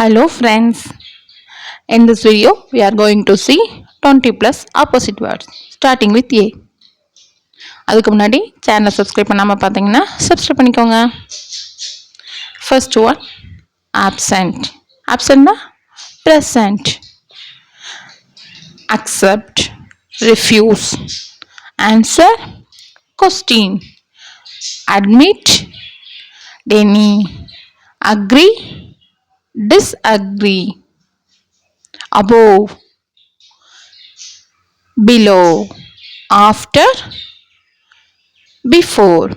Hello friends, in this video we are going to see 20 plus opposite words starting with A. அதுக்கு முன்னாடி சேனலை subscribe பண்ணாமல் பார்த்தீங்கன்னா subscribe பண்ணிக்கோங்க. First one absent. Absentனா present. Accept, refuse, answer, question, admit, deny, agree, disagree, above, below, after, before,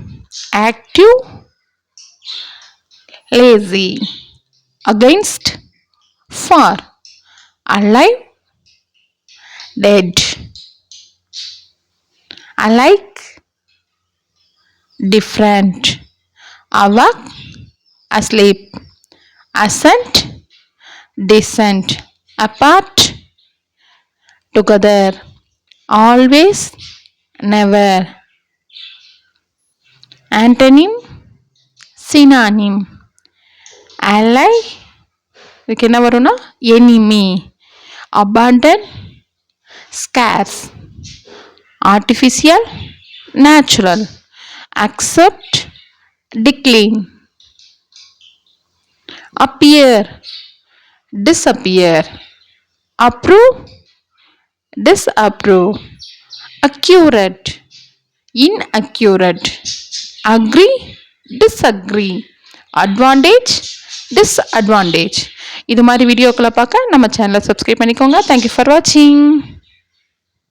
active, lazy, against, for, alive, dead, alike, different, awake, asleep, assent, decent, apart, together, always, never. Antonym, synonym, ally, இதுக்கு என்ன வரும்னா enemy, abundant, scarce, artificial, natural, accept, decline, appear, disappear, approve, disapprove, accurate, inaccurate, agree, disagree, advantage, disadvantage. இது மாதிரி வீடியோக்களை பார்க்க நம்ம சேனலை subscribe பண்ணிக்கோங்க. தேங்க்யூ ஃபார் வாட்சிங்.